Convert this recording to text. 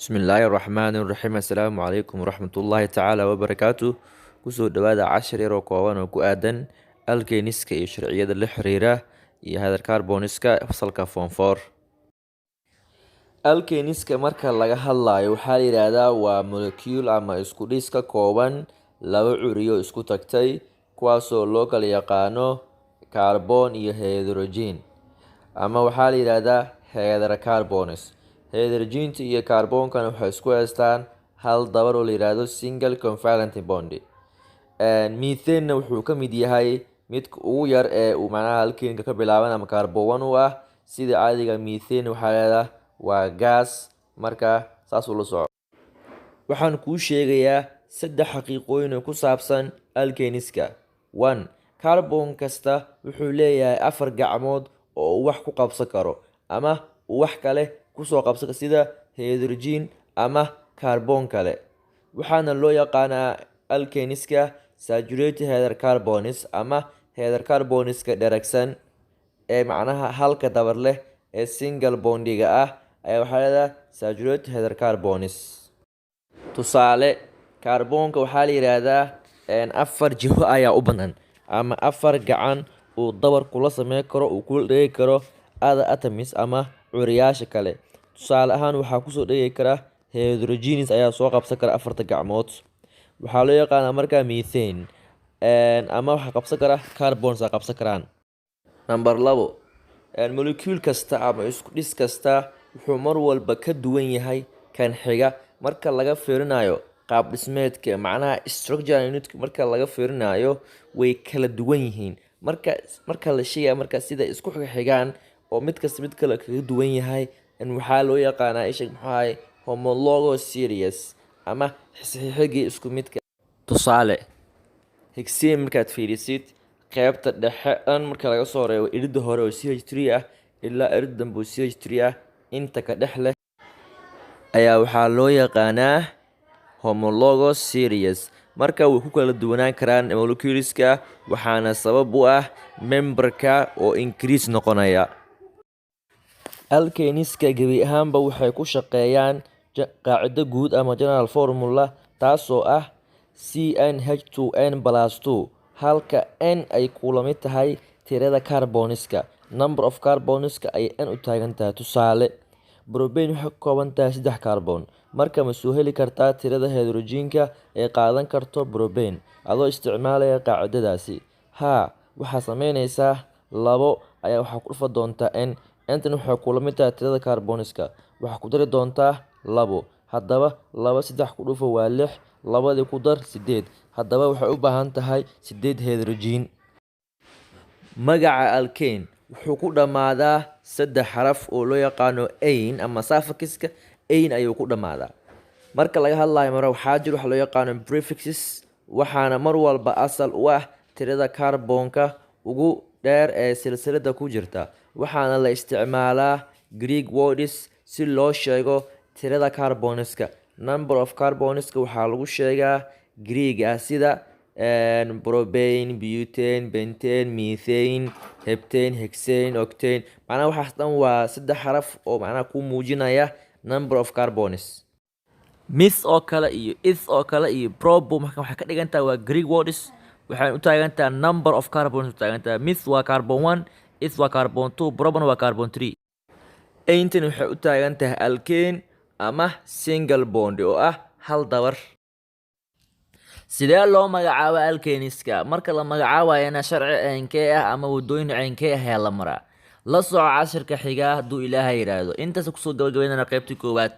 بسم الله الرحمن الرحيم السلام عليكم ورحمة الله تعالى وبركاته كسو دوادا عشر يرو كوان وكو آدن الكينيسكا iyo sharciyada la xiriira iyo Hydrocarbonska fasalka form 4 Alkaneska marka laga hadlayo waxaa la yiraahdaa waa molecule ama isku dhis ka kooban laba curiyo isku tagtay kuwaasoo loo kala yaqaano carbon iyo hydrogen ama waxaa la yiraahdaa hydrocarbons hydrogen iyo carbonkan waxay isku haystaan hal dabar oo la yiraahdo single covalent bond methane wuxuu ka mid yahay midka ugu yar ee uu macnaha alkane ka bilaaban ama carbon u ah sida caadiga methane waxaa leedahay waa gas marka saas uu la soco waxaan kuu sheegayaa saddex xaqiiqooyin oo ku saabsan alkaneska 1 carbon kasta wuxuu leeyahay afar gacmood oo uu wax ku qabsan karo ama uu wax kale kusoo qabsan sida hydrogen ama carbon kale waxaana loo yaqaanaa alkaneska saturated hydrocarbons ama hydrocarbonska dheregsan ee macnaha halka dabar leh ee single bondiga ah ayaa waxaa leedahay saturated hydrocarbons tusaale carbonka waxaa la yiraahdaa afar jiho ayaa u bannaan ama afar gacan uu dabar kula sameyn karo uu kula dhigi karo other atoms ama curiyaasha kale tusaale ahaan waxaa kusoo dhigi kara hydrogen ayaa soo qabsan kara afarta gacmood waxaa loo yaqaanaa markaa methane ama waxa qabsan kara carbons ay qabsan karaan number 2 molecule kasta ama isku dhis kasta wuxuu mar walba ka duwan yahay kan xiga marka laga fiirinayo qaab dhismeedka macnaha structure unit marka laga fiirinayo way kala duwan yihiin marka la sheegayo marka sida isku xigaan oo mid kasta mid kale kaga duwan yahay waxaa loo yaqaanaa isha maxay homologous series ama xigii isku midka tusaale hexane markaad fiirisid qaybta dhexe marka laga soo reebo iridda hore oo CH3 ah ilaa iridda dambe oo CH3 ah inta ka dhex leh ayaa waxaa loo yaqaanaa homologous series marka way ku kala duwanaan karaan moleculeska waxaana sabab u ah memberka oo increase noqonaya alkaneska gebi ahaanba waxay ku shaqeeyaan qaacido guud ama general formula taasoo ah CnH2n+2 halka n ay kula mid tahay tirada carbonska number of carbonska ay n u taagan tahay tusaale propane waxay ka kooban tahay 3 carbon marka ma soo heli kartaa tirada hydrogenka ee qaadan karto propane adoo isticmaalaya qaacidadaasi waxaa sameynaysaa 2 ayaa waxaa ku dhufa doontaa n intan waxay kula mid tahay tirada carbonska waxaa ku dari doontaa 2 haddaba 2 3 ku dhufo waa 6 2 ku dar 8 haddaba waxay u baahan tahay 8 hydrogen magaca alkane wuxuu ku dhamaadaa 3 xaraf oo loo yaqaano ain ama suffixka ain ayuu ku dhamaadaa marka laga hadlayo mar waxaa jiro wax loo yaqaano prefixes waxaana mar walba asal u ah tirada carbonka ugu dheer ee silsilada ku jirta waxaana la isticmaalaa Greek words si loo sheego tirada carbonska number of carbonska waxaa lagu sheegaa Greek sida propane butane pentane methane heptane hexane octane macnaha waxaas dhan waa 3 xaraf oo macnaha ku muujinaya number of carbons meth oo kale iyo eth oo kale iyo probo marka waxay ka dhigantaa waa Greek words waxay u taagantaa number of carbons u taagantaa meth waa carbon 1 eth waa carbon 2 proban waa carbon 3 aintan waxay u taagantahay alkane ama single bond oo ah hal dabar sidee loo magacaabo alkaneska marka la magacaabayana sharci ceenkee ah ama wadooyin ceenkee ah ayaa la maraa la soco casharka xiga hadduu ilaahay yiraahdo intaas ku soo gabagabeynana qaybtii koowaad